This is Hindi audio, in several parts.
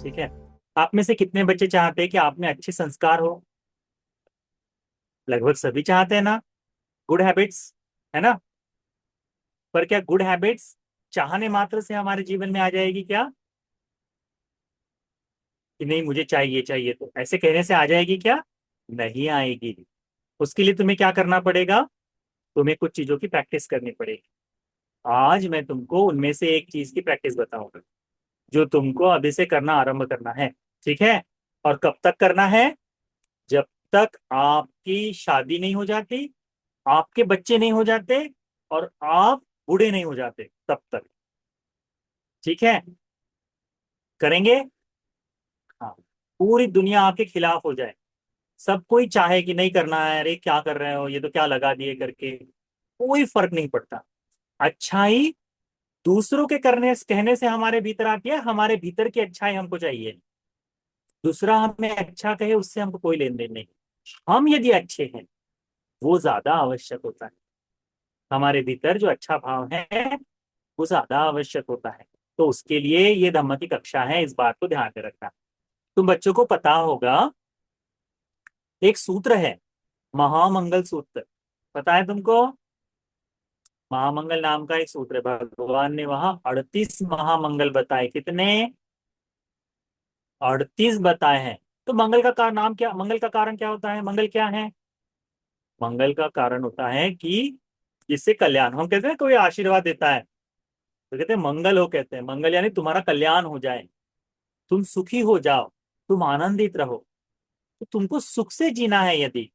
ठीक है। आप में से कितने बच्चे चाहते हैं कि आप में अच्छे संस्कार हो? लगभग सभी चाहते हैं ना, गुड हैबिट्स, है ना। पर क्या गुड हैबिट्स चाहने मात्र से हमारे जीवन में आ जाएगी क्या? कि नहीं मुझे चाहिए चाहिए, तो ऐसे कहने से आ जाएगी क्या? नहीं आएगी। उसके लिए तुम्हें क्या करना पड़ेगा? तुम्हें कुछ चीजों की प्रैक्टिस करनी पड़ेगी। आज मैं तुमको उनमें से एक चीज की प्रैक्टिस बताऊंगा, जो तुमको अभी से करना आरंभ करना है। ठीक है। और कब तक करना है? जब तक आपकी शादी नहीं हो जाती, आपके बच्चे नहीं हो जाते, और आप बूढ़े नहीं हो जाते, तब तक। ठीक है। करेंगे। हाँ। पूरी दुनिया आपके खिलाफ हो जाए, सब कोई चाहे कि नहीं करना है, अरे क्या कर रहे हो, ये तो क्या लगा दिए करके, कोई फर्क नहीं पड़ता। अच्छाई दूसरों के करने कहने से हमारे भीतर आती है, हमारे भीतर की अच्छाई हमको चाहिए। दूसरा हमें अच्छा कहे उससे हमको कोई लेन देन नहीं। हम यदि अच्छे हैं, वो ज्यादा आवश्यक होता है। हमारे भीतर जो अच्छा भाव है वो ज्यादा आवश्यक होता है। तो उसके लिए ये धम्म की कक्षा है, इस बात को ध्यान में रखना। तुम बच्चों को पता होगा, एक सूत्र है, महामंगल सूत्र। पता है तुमको? महामंगल नाम का एक सूत्र है, भगवान ने वहां 38 महामंगल बताए। कितने? 38 बताए हैं। तो मंगल का नाम क्या, मंगल का कारण क्या होता है? मंगल क्या है? मंगल का कारण होता है कि जिससे कल्याण, हम कहते हैं कोई आशीर्वाद देता है तो कहते हैं मंगल हो, कहते हैं मंगल यानी तुम्हारा कल्याण हो जाए, तुम सुखी हो जाओ, तुम आनंदित रहो। तो तुमको सुख से जीना है, यदि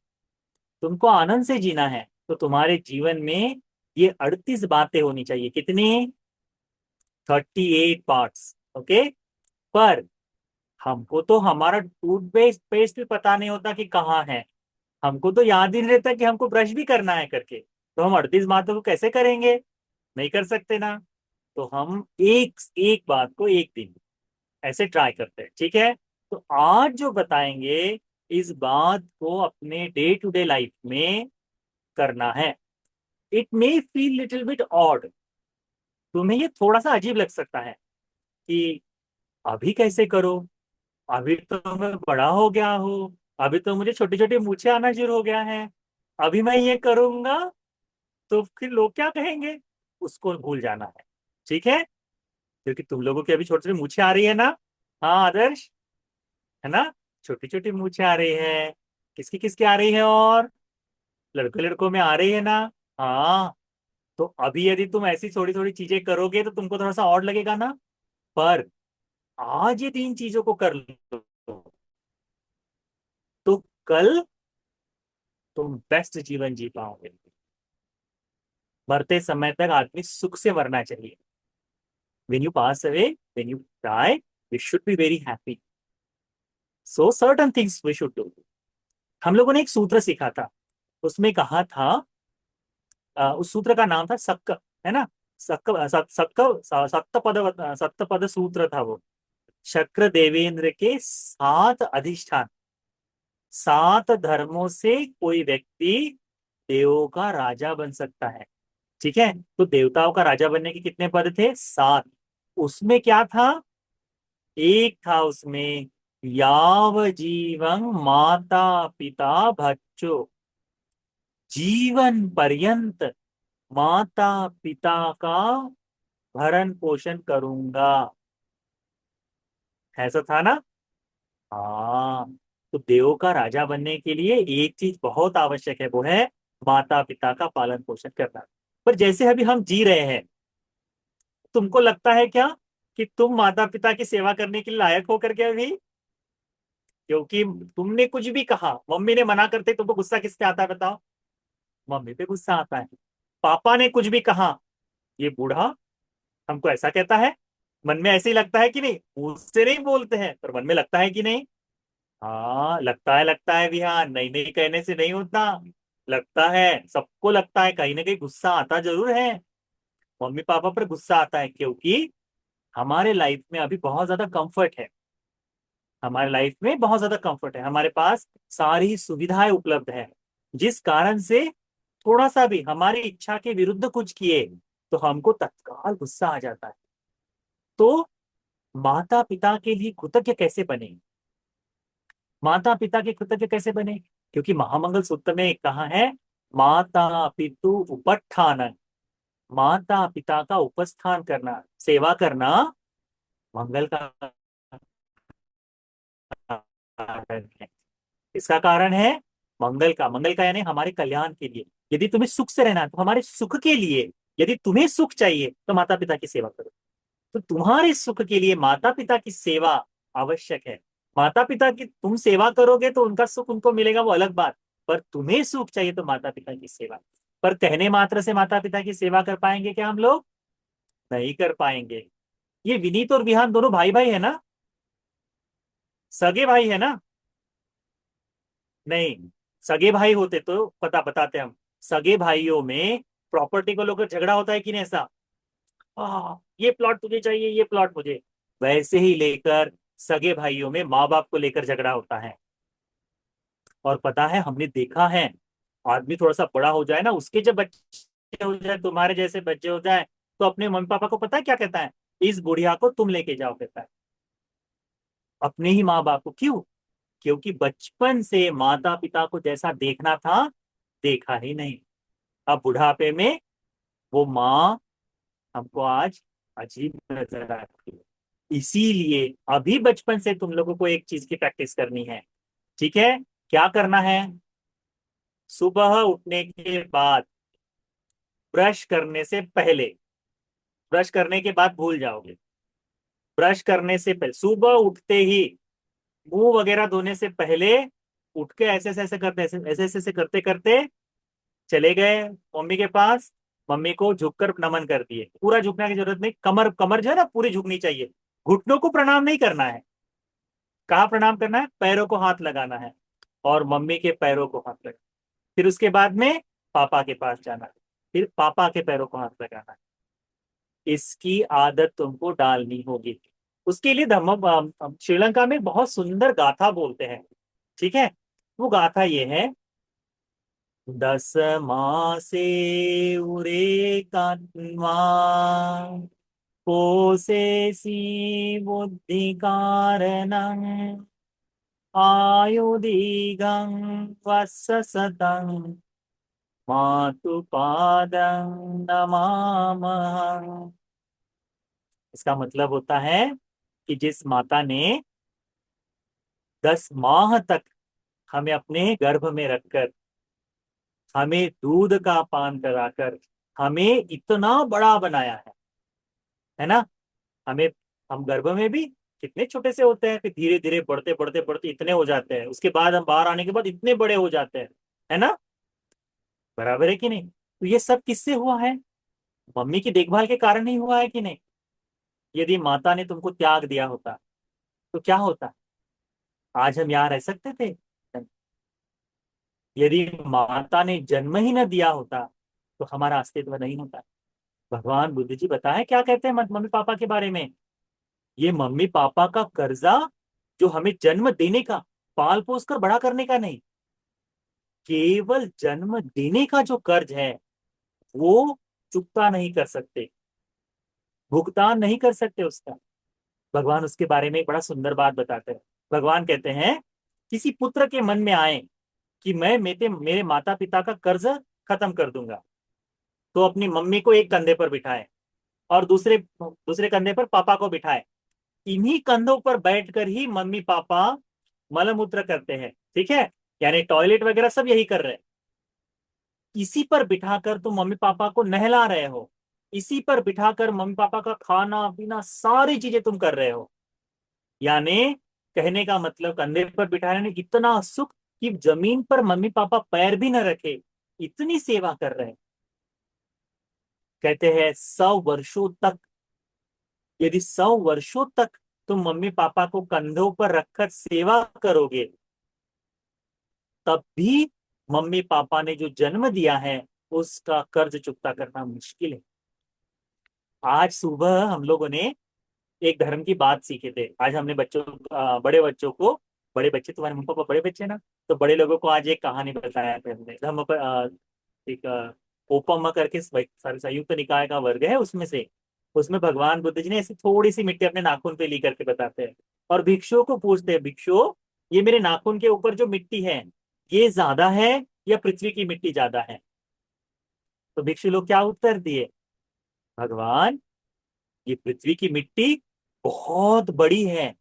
तुमको आनंद से जीना है, तो तुम्हारे जीवन में ये 38 बातें होनी चाहिए। कितनी? 38 पार्ट्स। ओके। पर हमको तो हमारा टूथपेस्ट पेस्ट भी पता नहीं होता कि कहाँ है। हमको तो याद ही नहीं रहता कि हमको ब्रश भी करना है करके। तो हम 38 बातों को कैसे करेंगे? नहीं कर सकते ना। तो हम एक एक बात को एक दिन ऐसे ट्राई करते हैं। ठीक है। तो आज जो बताएंगे, इस बात को अपने डे टू डे लाइफ में करना है। It may feel little bit odd, तुम्हें ये थोड़ा सा अजीब लग सकता है कि अभी कैसे करो, अभी तो मैं बड़ा हो गया हूँ, अभी तो मुझे छोटी छोटी मूछें आना शुरू हो गया है, अभी मैं ये करूंगा तो फिर लोग क्या कहेंगे? उसको भूल जाना है। ठीक है। क्योंकि तुम लोगों की अभी छोटी छोटी मूछें आ रही है ना। हाँ आदर्श, है ना। छोटी छोटी मूछें आ रही है। किसकी किसकी आ रही है? और लड़कों लड़कों में आ रही है ना। हाँ। तो अभी यदि तुम ऐसी थोड़ी थोड़ी चीजें करोगे तो तुमको थोड़ा सा और लगेगा ना। पर आज ये तीन चीजों को कर लो, तो कल तुम बेस्ट जीवन जी पाओगे। मरते समय तक आदमी सुख से मरना चाहिए। when you pass away, when you die, we should be very happy. So certain things we should do. हम लोगों ने एक सूत्र सीखा था, उसमें कहा था, उस सूत्र का नाम था सक्क, है ना। सक्क सप्त पद सूत्र था वो। शक्र देवेंद्र के 7 अधिष्ठान, 7 धर्मों से कोई व्यक्ति देवों का राजा बन सकता है। ठीक है। तो देवताओं का राजा बनने के कितने पद थे? 7। उसमें क्या था? एक था उसमें, याव जीवन माता पिता बच्चों, जीवन पर्यंत माता पिता का भरण पोषण करूंगा। ऐसा था ना। हाँ। तो देवों का राजा बनने के लिए एक चीज बहुत आवश्यक है, वो है माता पिता का पालन पोषण करना। पर जैसे अभी हम जी रहे हैं, तुमको लगता है क्या कि तुम माता पिता की सेवा करने के लिए लायक हो करके अभी? क्योंकि तुमने कुछ भी कहा, मम्मी ने मना करते, तुमको गुस्सा किस पे आता है बताओ? मम्मी पे गुस्सा आता है। पापा ने कुछ भी कहा, ये बूढ़ा हमको ऐसा कहता है, मन में ऐसे ही लगता है कि नहीं? मुझसे नहीं बोलते हैं पर मन में लगता है कि नहीं? हाँ लगता है, लगता है भी। हाँ, नहीं नहीं कहने से नहीं होता, लगता है। सबको लगता है, कहीं ना कहीं गुस्सा आता जरूर है। मम्मी पापा पर गुस्सा आता है क्योंकि हमारे लाइफ में अभी बहुत ज्यादा कंफर्ट है। हमारे लाइफ में बहुत ज्यादा कंफर्ट है, हमारे पास सारी सुविधाएं उपलब्ध है, जिस कारण से थोड़ा सा भी हमारी इच्छा के विरुद्ध कुछ किए तो हमको तत्काल गुस्सा आ जाता है। तो माता पिता के लिए कृतज्ञ कैसे बने? माता पिता के कृतज्ञ कैसे बने? क्योंकि महामंगल सूत्र में कहा है, माता पितु उपत्थान, माता पिता का उपस्थान करना, सेवा करना मंगल का कारण है। इसका कारण है मंगल का यानी हमारे कल्याण के लिए। यदि तुम्हें सुख से रहना है तो हमारे सुख के लिए, यदि तुम्हें सुख चाहिए तो माता पिता की सेवा करो। तो तुम्हारे सुख के लिए माता पिता की सेवा आवश्यक है। माता पिता की तुम सेवा करोगे तो उनका सुख उनको मिलेगा, वो अलग बात। पर तुम्हें सुख चाहिए तो माता पिता की सेवा। पर कहने मात्र से माता पिता की सेवा कर पाएंगे क्या हम लोग? नहीं कर पाएंगे। ये विनीत और विहान दोनों भाई भाई है ना? सगे भाई है ना? नहीं, सगे भाई होते तो पता बताते हम। सगे भाइयों में प्रॉपर्टी को लेकर झगड़ा होता है कि नहीं ऐसा? ये प्लॉट तुझे चाहिए, ये प्लॉट मुझे। वैसे ही लेकर सगे भाइयों में माँ बाप को लेकर झगड़ा होता है। और पता है, हमने देखा है, आदमी थोड़ा सा बड़ा हो जाए ना, उसके जब बच्चे हो जाए, तुम्हारे जैसे बच्चे हो जाए, तो अपने मम्मी पापा को पता है क्या कहता है? इस बुढ़िया को तुम लेके जाओ, कहता है अपने ही माँ बाप को। क्यों? क्योंकि बचपन से माता पिता को जैसा देखना था, देखा ही नहीं। अब बुढ़ापे में वो माँ हमको आज अजीब नजर आती है। इसीलिए अभी बचपन से तुम लोगों को एक चीज की प्रैक्टिस करनी है। ठीक है? क्या करना है? सुबह उठने के बाद, ब्रश करने से पहले, ब्रश करने के बाद भूल जाओगे, ब्रश करने से पहले, सुबह उठते ही, मुंह वगैरह धोने से पहले, उठ के ऐसे ऐसे ऐसे करते, ऐसे ऐसे ऐसे करते करते चले गए मम्मी के पास, मम्मी को झुककर नमन कर दिए। पूरा झुकने की जरूरत नहीं, कमर कमर जो है ना पूरी झुकनी चाहिए। घुटनों को प्रणाम नहीं करना है। कहाँ प्रणाम करना है? पैरों को हाथ लगाना है, और मम्मी के पैरों को हाथ लगाना। फिर उसके बाद में पापा के पास जाना है, फिर पापा के पैरों को हाथ लगाना है। इसकी आदत तुमको डालनी होगी। उसके लिए धम्म श्रीलंका में बहुत सुंदर गाथा बोलते हैं। ठीक है? वो गाथा ये है, 10 मासे उरे कात्मा कोसेसी बुद्धि कारणं आयुदीगं वत्स सतं मातु पादं नमामः। इसका मतलब होता है कि जिस माता ने 10 माह तक हमें अपने गर्भ में रखकर, हमें दूध का पान कराकर, हमें इतना बड़ा बनाया है ना? हमें, हम गर्भ में भी कितने छोटे से होते हैं, फिर धीरे धीरे बढ़ते बढ़ते बढ़ते इतने हो जाते हैं, उसके बाद हम बाहर आने के बाद इतने बड़े हो जाते हैं, है ना? बराबर है कि नहीं? तो ये सब किससे हुआ है? मम्मी की देखभाल के कारण ही हुआ है कि नहीं? यदि माता ने तुमको त्याग दिया होता तो क्या होता? आज हम यहाँ रह सकते थे? यदि माता ने जन्म ही न दिया होता तो हमारा अस्तित्व नहीं होता। भगवान बुद्ध जी बताएं क्या कहते हैं मम्मी पापा के बारे में। ये मम्मी पापा का कर्जा, जो हमें जन्म देने का, पाल पोस कर बड़ा करने का नहीं, केवल जन्म देने का जो कर्ज है, वो चुकता नहीं कर सकते, भुगतान नहीं कर सकते उसका। भगवान उसके बारे में एक बड़ा सुंदर बात बताते हैं। भगवान कहते हैं, किसी पुत्र के मन में आए कि मैं मेरे माता पिता का कर्ज खत्म कर दूंगा, तो अपनी मम्मी को एक कंधे पर बिठाए, और दूसरे दूसरे कंधे पर पापा को बिठाए। इन्हीं कंधों पर बैठकर ही मम्मी पापा मलमूत्र करते हैं। ठीक है? यानी टॉयलेट वगैरह सब यही कर रहे हैं। इसी पर बिठाकर तुम मम्मी पापा को नहला रहे हो, इसी पर बिठाकर मम्मी पापा का खाना पीना सारी चीजें तुम कर रहे हो। यानी कहने का मतलब, कंधे पर बिठाने ने इतना सुख कि जमीन पर मम्मी पापा पैर भी न रखे, इतनी सेवा कर रहे हैं। कहते हैं 100 वर्षों तक, यदि 100 वर्षों तक तुम मम्मी पापा को कंधों पर रखकर सेवा करोगे, तब भी मम्मी पापा ने जो जन्म दिया है उसका कर्ज चुकता करना मुश्किल है। आज सुबह हम लोगों ने एक धर्म की बात सीखे थे। आज हमने बड़े बच्चों को, बड़े बच्चे, तुम्हारे मम्मी पापा बड़े बच्चे ना, तो बड़े लोगों को आज एक कहानी बताया थे हमने। धर्म पर एक ओपम करके संयुक्त निकाय का वर्ग है, उसमें से उसमें भगवान बुद्ध जी ने ऐसी थोड़ी सी मिट्टी अपने नाखून पे ली करके बताते हैं, और भिक्षुओं को पूछते हैं, भिक्षुओं ये मेरे नाखून के ऊपर जो मिट्टी है, ये ज्यादा है या पृथ्वी की मिट्टी ज्यादा है? तो भिक्षु लोग क्या उत्तर दिए, भगवान ये पृथ्वी की मिट्टी बहुत बड़ी है,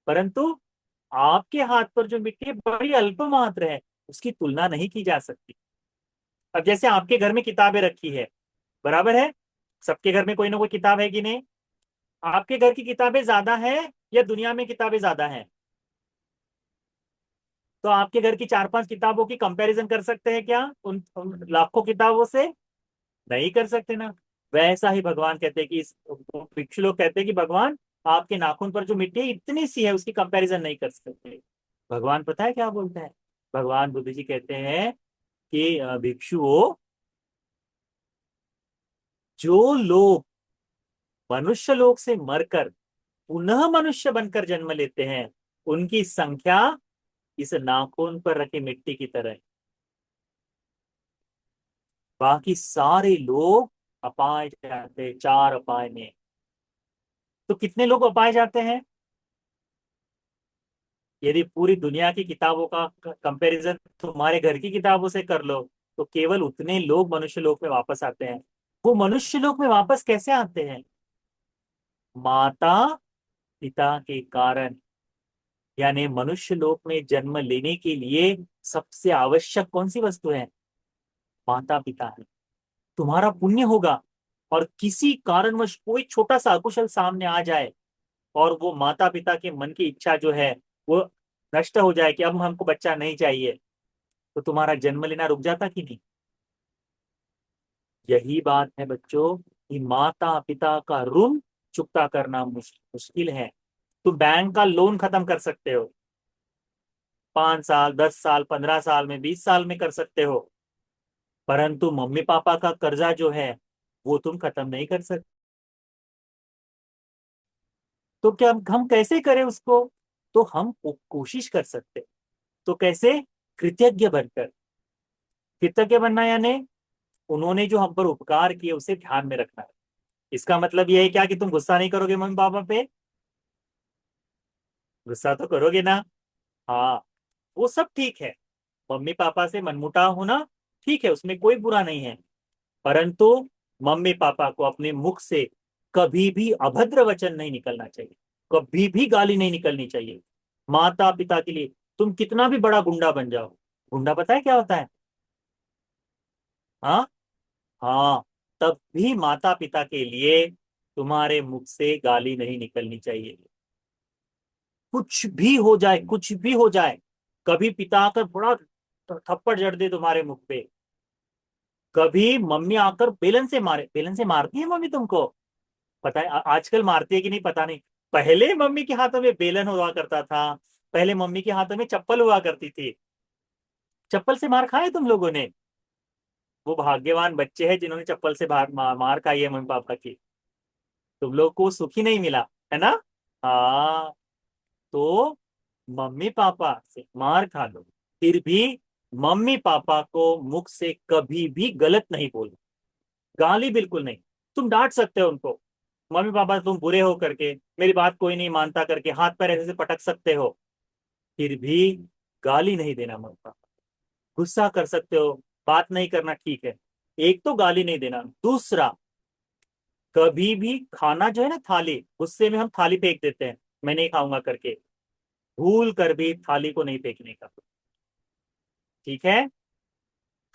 परंतु आपके हाथ पर जो मिट्टी है बड़ी अल्प मात्र है, उसकी तुलना नहीं की जा सकती। अब जैसे आपके घर में किताबें रखी है, बराबर है, सबके घर में कोई ना कोई किताब है कि नहीं? आपके घर की किताबें ज्यादा है या दुनिया में किताबें ज्यादा है? तो आपके घर की 4-5 किताबों की कंपैरिजन कर सकते हैं क्या उन लाखों किताबों से? नहीं कर सकते ना। वैसा ही भगवान कहते हैं कि भिक्षु लोग कहते हैं कि भगवान आपके नाखून पर जो मिट्टी है इतनी सी है, उसकी कंपैरिजन नहीं कर सकते। भगवान पता है क्या बोलते हैं? भगवान बुद्ध जी कहते हैं कि भिक्षुओं, जो लोग मनुष्य लोक से मरकर पुनः मनुष्य बनकर जन्म लेते हैं, उनकी संख्या इस नाखून पर रखी मिट्टी की तरह है। बाकी सारे लोग अपाए जाते हैं, 4 अपाय में। तो कितने लोग अपाए जाते हैं? यदि पूरी दुनिया की किताबों का कंपैरिजन तुम्हारे घर की किताबों से कर लो, तो केवल उतने लोग मनुष्य लोक में वापस आते हैं। वो मनुष्य लोक में वापस कैसे आते हैं? माता पिता के कारण। यानी मनुष्य लोक में जन्म लेने के लिए सबसे आवश्यक कौन सी वस्तु है? माता पिता है। तुम्हारा पुण्य होगा, और किसी कारणवश कोई छोटा सा अकुशल सामने आ जाए, और वो माता पिता के मन की इच्छा जो है वो नष्ट हो जाए कि अब हमको बच्चा नहीं चाहिए, तो तुम्हारा जन्म लेना रुक जाता कि नहीं? यही बात है बच्चों, कि माता पिता का ऋण चुकता करना मुश्किल है। तुम बैंक का लोन खत्म कर सकते हो, 5 साल, 10 साल, 15 साल में, 20 साल में कर सकते हो, परंतु मम्मी पापा का कर्जा जो है वो तुम खत्म नहीं कर सकते। तो क्या हम कैसे करें उसको? तो हम कोशिश कर सकते। तो कैसे? कृतज्ञ बनकर। कृतज्ञ बनना यानी उन्होंने जो हम पर उपकार किए उसे ध्यान में रखना है। इसका मतलब यह है क्या कि तुम गुस्सा नहीं करोगे मम्मी पापा पे? गुस्सा तो करोगे ना? हाँ, वो सब ठीक है। मम्मी पापा से मनमुटाव होना ठीक है, उसमें कोई बुरा नहीं है, परंतु मम्मी पापा को अपने मुख से कभी भी अभद्र वचन नहीं निकलना चाहिए, कभी भी गाली नहीं निकलनी चाहिए। माता पिता के लिए तुम कितना भी बड़ा गुंडा बन जाओ, गुंडा पता है क्या होता है? हाँ, हाँ, तब भी माता पिता के लिए तुम्हारे मुख से गाली नहीं निकलनी चाहिए। कुछ भी हो जाए, कुछ भी हो जाए, कभी पिता आकर बड़ा थप्पड़ जड़ दे तुम्हारे मुख पे, कभी मम्मी आकर बेलन से मारे, बेलन से मारती है मम्मी तुमको, पता है आजकल मारती है कि नहीं पता नहीं। पहले मम्मी के हाथों में बेलन हुआ करता था, पहले मम्मी के हाथों में चप्पल हुआ करती थी। चप्पल से मार खाए तुम लोगों ने? वो भाग्यवान बच्चे हैं जिन्होंने चप्पल से मार खाई है मम्मी पापा की। तुम लोग को सुख ही नहीं मिला, है ना? हाँ। तो मम्मी पापा से मार खा लो, फिर भी मम्मी पापा को मुख से कभी भी गलत नहीं बोलो, गाली बिल्कुल नहीं। तुम डांट सकते हो उनको, मम्मी पापा तुम बुरे हो करके, मेरी बात कोई नहीं मानता करके हाथ पैर ऐसे से पटक सकते हो, फिर भी गाली नहीं देना मम्मी पापा। गुस्सा कर सकते हो, बात नहीं करना ठीक है, एक तो गाली नहीं देना। दूसरा, कभी भी खाना जो है ना, थाली, गुस्से में हम थाली फेंक देते हैं, मैं नहीं खाऊंगा करके, भूल कर भी थाली को नहीं फेंकने का। ठीक है?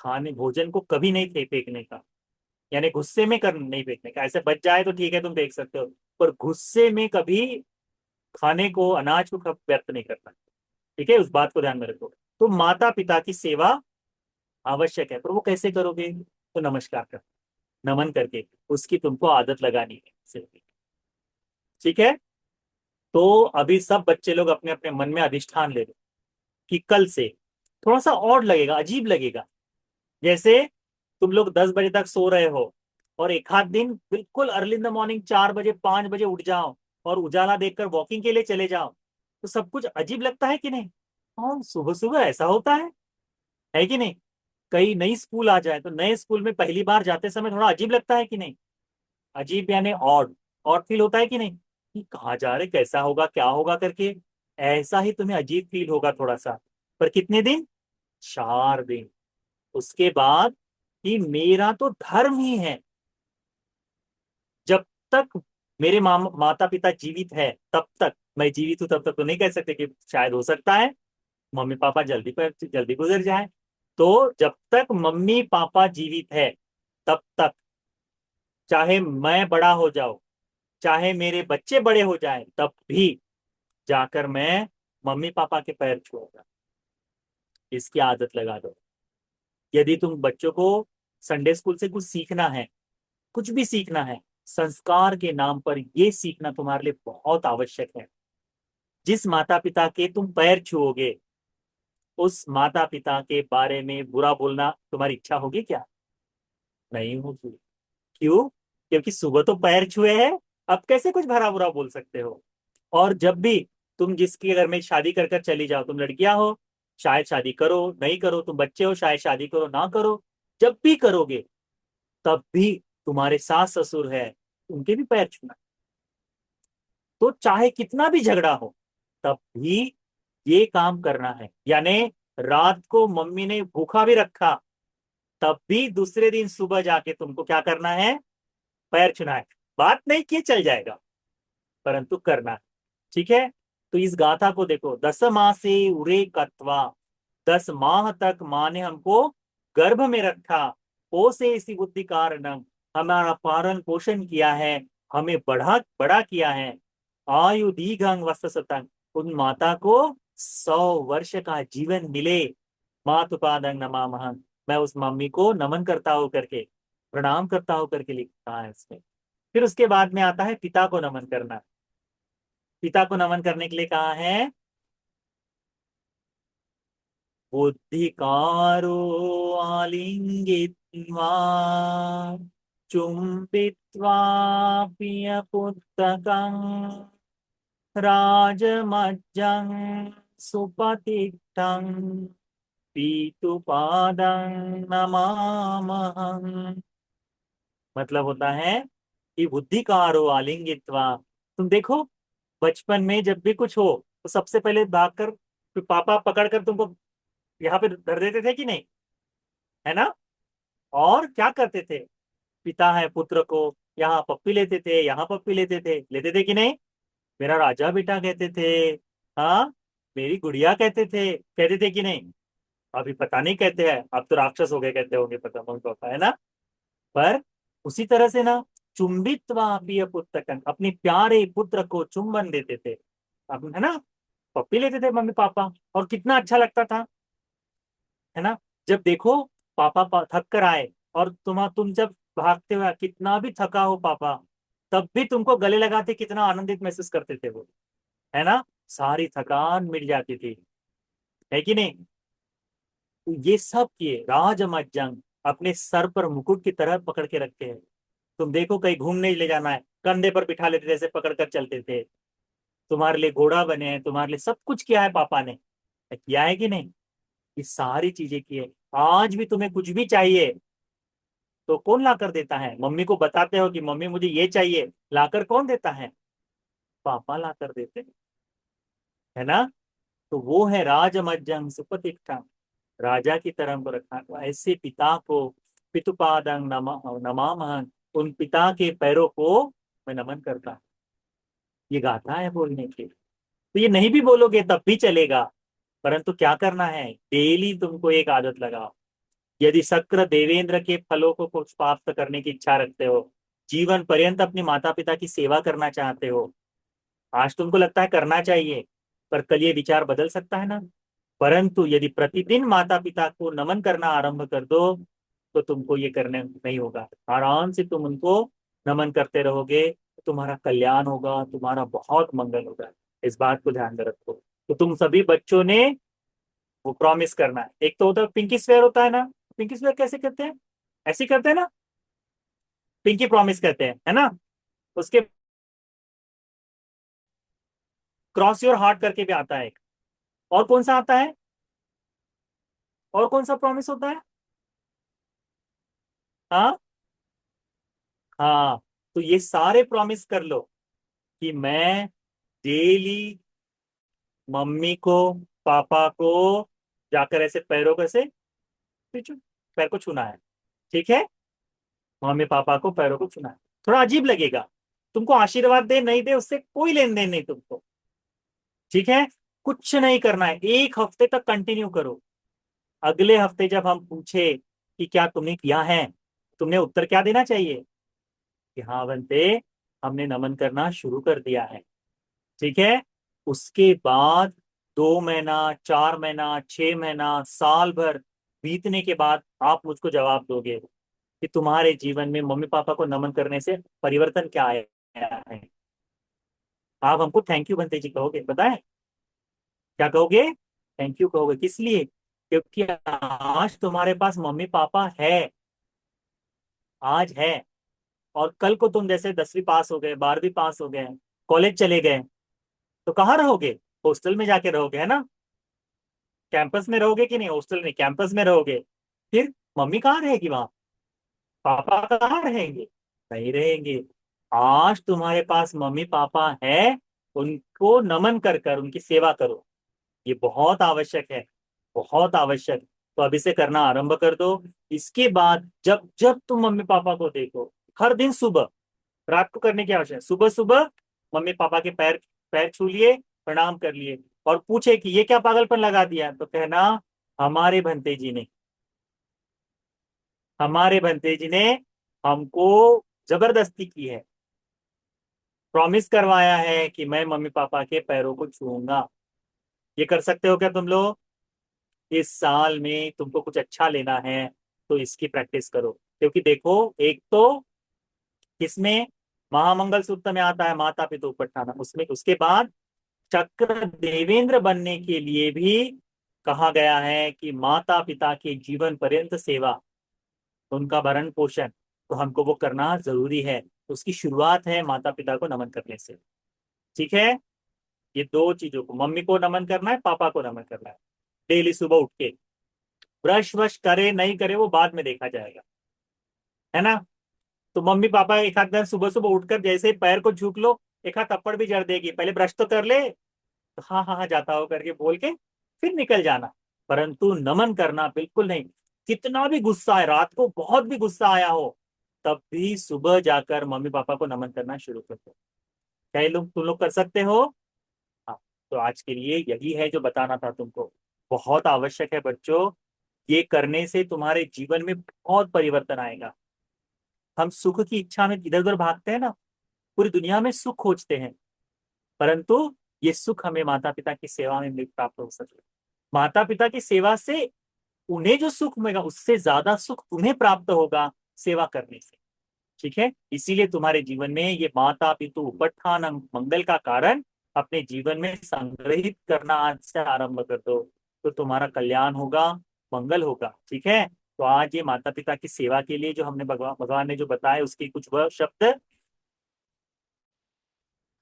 खाने भोजन को कभी नहीं फेंकने का, यानी गुस्से में कर नहीं फेंकने का। ऐसे बच जाए तो ठीक है तुम फेंक सकते हो, पर गुस्से में कभी खाने को, अनाज को कभी व्यर्थ नहीं करना। ठीक है, उस बात को ध्यान में रखो। तो माता पिता की सेवा आवश्यक है, पर वो कैसे करोगे? तो नमस्कार कर, नमन करके उसकी तुमको आदत लगानी है सिर्फ। ठीक है? तो अभी सब बच्चे लोग अपने अपने मन में अधिष्ठान ले लो कि कल से थोड़ा सा और लगेगा, अजीब लगेगा। जैसे तुम लोग 10 बजे तक सो रहे हो, और एक आध दिन बिल्कुल अर्ली इन द मॉर्निंग 4 बजे 5 बजे उठ जाओ, और उजाला देखकर वॉकिंग के लिए चले जाओ, तो सब कुछ अजीब लगता है कि नहीं? और सुबह सुबह ऐसा होता है कि नहीं? कई नई स्कूल आ जाए तो नए स्कूल में पहली बार जाते समय थोड़ा अजीब लगता है कि नहीं? अजीब यानी ऑड, ऑड फील होता है कि नहीं, कि कहाँ जा रहे, कैसा होगा, क्या होगा करके। ऐसा ही तुम्हें अजीब फील होगा थोड़ा सा। पर कितने दिन? 4 दिन। उसके बाद कि मेरा तो धर्म ही है, जब तक मेरे माता पिता जीवित है तब तक, मैं जीवित हूं तब तक तो नहीं कह सकते, कि शायद हो सकता है मम्मी पापा जल्दी पर जल्दी गुजर जाए। तो जब तक मम्मी पापा जीवित है तब तक, चाहे मैं बड़ा हो जाऊं, चाहे मेरे बच्चे बड़े हो जाएं, तब भी जाकर मैं मम्मी पापा के पैर छूऊंगा। इसकी आदत लगा दो। यदि तुम बच्चों को संडे स्कूल से कुछ सीखना है, कुछ भी सीखना है, संस्कार के नाम पर ये सीखना तुम्हारे लिए बहुत आवश्यक है। जिस माता पिता के तुम पैर छुओगे, उस माता पिता के बारे में बुरा बोलना तुम्हारी इच्छा होगी क्या? नहीं होगी। क्यों? क्योंकि सुबह तो पैर छुए हैं, अब कैसे कुछ भरा बुरा बोल सकते हो? और जब भी तुम जिसके घर में शादी कर कर चली जाओ, तुम लड़कियां हो, शायद शादी करो नहीं करो, तुम बच्चे हो, शायद शादी करो ना करो, जब भी करोगे तब भी तुम्हारे सास ससुर है, उनके भी पैर छूना। तो चाहे कितना भी झगड़ा हो, तब भी ये काम करना है। यानी रात को मम्मी ने भूखा भी रखा, तब भी दूसरे दिन सुबह जाके तुमको क्या करना है? पैर छूना है। बात नहीं किए चल जाएगा, परंतु करना है। ठीक है। तो इस गाथा को देखो, 10 मासे उरे कत्वा, 10 माह तक माँ ने हमको गर्भ में रखा, पोसे इसी बुद्धि कारणम, हमारा पालन पोषण किया है, हमें बड़ा बड़ा किया है। आयु दीघंग वत्ससतंग, उन माता को 100 वर्ष का जीवन मिले। मातुपादंग नमामहं, मैं उस मम्मी को नमन करता हूँ करके, प्रणाम करता हूँ करके लिखा है इसमें। फिर उसके बाद में आता है पिता को नमन करना। पिता को नमन करने के लिए कहा है, बुद्धिकारो आलिंगित्वा चुम्बित्वा पियपुस्तकं राजमज्जं सुपतिष्ठं पीतुपादं नमामहम्। मतलब होता है कि बुद्धिकारो आलिंगित्वा, तुम देखो बचपन में जब भी कुछ हो तो सबसे पहले भागकर फिर पापा पकड़कर तुमको यहाँ पे धर देते थे कि नहीं, है ना? और क्या करते थे? पिता है पुत्र को यहाँ पप्पी लेते थे, यहाँ पप्पी लेते थे कि नहीं? मेरा राजा बेटा कहते थे, हाँ, मेरी गुड़िया कहते थे कि नहीं? अभी पता नहीं कहते हैं, अब तो राक्षस हो गए कहते होंगे, पता मम्मी पापा, है ना? पर उसी तरह से ना, चुंबित्वा प्रिय पुस्तकन, अपने प्यारे पुत्र को चुंबन देते थे, अब है ना, पप्पी लेते थे मम्मी पापा, और कितना अच्छा लगता था, है ना? जब देखो पापा थक कर आए, और तुम जब भागते हुए, कितना भी थका हो पापा, तब भी तुमको गले लगाते, कितना आनंदित महसूस करते थे वो, है ना? सारी थकान मिट जाती थी, है कि नहीं? तो ये सब किए राजमज्जंग, अपने सर पर मुकुट की तरह पकड़ के रखे हैं। तुम देखो कहीं घूमने ले जाना है, कंधे पर बिठा लेते थे, ऐसे पकड़ कर चलते थे। तुम्हारे लिए घोड़ा बने हैं, तुम्हारे लिए सब कुछ किया है पापा ने, किया है कि नहीं? ये सारी चीजें की है। आज भी तुम्हें कुछ भी चाहिए तो कौन ला कर देता है? मम्मी को बताते हो कि मम्मी मुझे ये चाहिए, लाकर कौन देता है? पापा ला कर देते हैं, है ना? तो वो है राजमज्जंग सुपतिष्ठा, राजा की तरह हमको रखा। तो ऐसे पिता को पितुपादंग नमामहं, उन पिता के पैरों को मैं नमन करता हूं। ये गाथा है बोलने के। तो ये नहीं भी बोलोगे तब भी चलेगा, परंतु क्या करना है, डेली तुमको एक आदत लगाओ। यदि शक्र देवेंद्र के फलों को कुछ प्राप्त करने की इच्छा रखते हो, जीवन पर्यंत अपने माता पिता की सेवा करना चाहते हो, आज तुमको लगता है करना चाहिए, पर कल ये विचार बदल सकता है ना। परंतु यदि प्रतिदिन माता पिता को नमन करना आरंभ कर दो, तो तुमको ये करने नहीं होगा, आराम से तुम उनको नमन करते रहोगे, तो तुम्हारा कल्याण होगा, तुम्हारा बहुत मंगल होगा। इस बात को ध्यान में रखो। तो तुम सभी बच्चों ने वो प्रॉमिस करना है। एक तो होता है पिंकी स्वेयर होता है ना, पिंकी स्वेयर कैसे करते हैं? ऐसे ही करते हैं ना, पिंकी प्रॉमिस करते हैं, है ना? उसके क्रॉस योर हार्ट करके भी आता है एक, और कौन सा आता है? और कौन सा प्रॉमिस होता है? हाँ, हाँ, तो ये सारे प्रॉमिस कर लो कि मैं डेली मम्मी को, पापा को जाकर ऐसे पैरों को ऐसे पैर को छूना है। ठीक है, मम्मी पापा को पैरों को छूना है। थोड़ा अजीब लगेगा, तुमको आशीर्वाद दे नहीं दे उससे कोई लेन देन नहीं तुमको। ठीक है, कुछ नहीं करना है, 1 हफ्ते तक कंटिन्यू करो। अगले हफ्ते जब हम पूछे कि क्या तुमने किया है, तुमने उत्तर क्या देना चाहिए कि हाँ बनते, हमने नमन करना शुरू कर दिया है। ठीक है, उसके बाद 2 महीना, 4 महीना, 6 महीना, साल भर बीतने के बाद आप मुझको जवाब दोगे कि तुम्हारे जीवन में मम्मी पापा को नमन करने से परिवर्तन क्या आया है। आप हमको थैंक यू बनते जी कहोगे, बताएं क्या कहोगे? थैंक यू कहोगे, किस लिए? क्योंकि आज तुम्हारे पास मम्मी पापा है, आज है। और कल को तुम जैसे 10वीं पास हो गए, 12वीं पास हो गए, कॉलेज चले गए, तो कहाँ रहोगे? हॉस्टल में जाके रहोगे, है ना? कैंपस में रहोगे कि नहीं? हॉस्टल में, कैंपस में रहोगे। फिर मम्मी कहाँ रहेगी वहां, पापा कहाँ रहेंगे? नहीं रहेंगे। आज तुम्हारे पास मम्मी पापा है, उनको नमन कर कर उनकी सेवा करो। ये बहुत आवश्यक है, बहुत आवश्यक। तो अभी से करना आरंभ कर दो। इसके बाद जब जब तुम मम्मी पापा को देखो, हर दिन सुबह, रात को करने की आवश्यकता है, सुबह सुबह मम्मी पापा के पैर पैर छू लिए, प्रणाम कर लिए, और पूछे कि ये क्या पागलपन लगा दिया, तो कहना हमारे भंते जी ने, हमारे भंते जी ने हमको जबरदस्ती की है, प्रॉमिस करवाया है कि मैं मम्मी पापा के पैरों को छूऊंगा। ये कर सकते हो क्या तुम लोग? इस साल में तुमको कुछ अच्छा लेना है तो इसकी प्रैक्टिस करो। क्योंकि देखो, एक तो किसमें, महामंगल सूत्र में आता है माता पिता उपठाना, उसमें उसके बाद चक्र देवेंद्र बनने के लिए भी कहा गया है कि माता पिता के जीवन पर्यंत सेवा, उनका भरण पोषण, तो हमको वो करना जरूरी है। तो उसकी शुरुआत है माता पिता को नमन करने से। ठीक है, ये दो चीजों को, मम्मी को नमन करना है, पापा को नमन करना है। डेली सुबह उठ के ब्रश वश करे नहीं करे वो बाद में देखा जाएगा, है ना? तो मम्मी पापा एक आध दिन सुबह सुबह उठकर जैसे ही पैर को झुक लो, एक हाथ थप्पड़ भी जड़ देगी, पहले ब्रश तो कर ले, तो हाँ हाँ हाँ जाता हो करके बोल के फिर निकल जाना। परंतु नमन करना बिल्कुल नहीं। कितना भी गुस्सा है, रात को बहुत भी गुस्सा आया हो, तब भी सुबह जाकर मम्मी पापा को नमन करना शुरू कर दो। क्या ये लोग तुम लोग कर सकते हो? हाँ। तो आज के लिए यही है जो बताना था तुमको, बहुत आवश्यक है बच्चों। ये करने से तुम्हारे जीवन में बहुत परिवर्तन आएगा। हम सुख की इच्छा में इधर उधर भागते हैं ना, पूरी दुनिया में सुख खोजते हैं, परंतु ये सुख हमें माता पिता की सेवा में प्राप्त हो सके। माता पिता की सेवा से उन्हें जो सुख मिलेगा, उससे ज्यादा सुख तुम्हें प्राप्त होगा सेवा करने से। ठीक है, इसीलिए तुम्हारे जीवन में ये माता पितु उपत्थान मंगल का कारण अपने जीवन में संग्रहित करना आज से आरंभ कर दो, तो तुम्हारा कल्याण होगा, मंगल होगा। ठीक है, तो आज ये माता पिता की सेवा के लिए जो हमने भगवान ने जो बताया उसके कुछ वह शब्द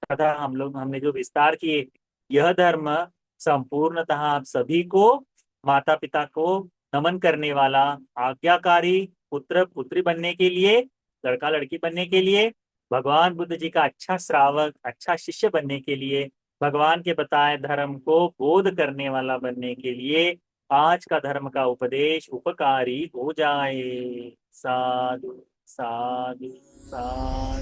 तथा हमने जो विस्तार किए। यह धर्म संपूर्णतः आप सभी को, माता पिता को नमन करने वाला, आज्ञाकारी पुत्र पुत्री बनने के लिए, लड़का लड़की बनने के लिए, भगवान बुद्ध जी का अच्छा श्रावक, अच्छा शिष्य बनने के लिए, भगवान के बताए धर्म को बोध करने वाला बनने के लिए आज का धर्म का उपदेश उपकारी हो जाए। साधु साधु साधु।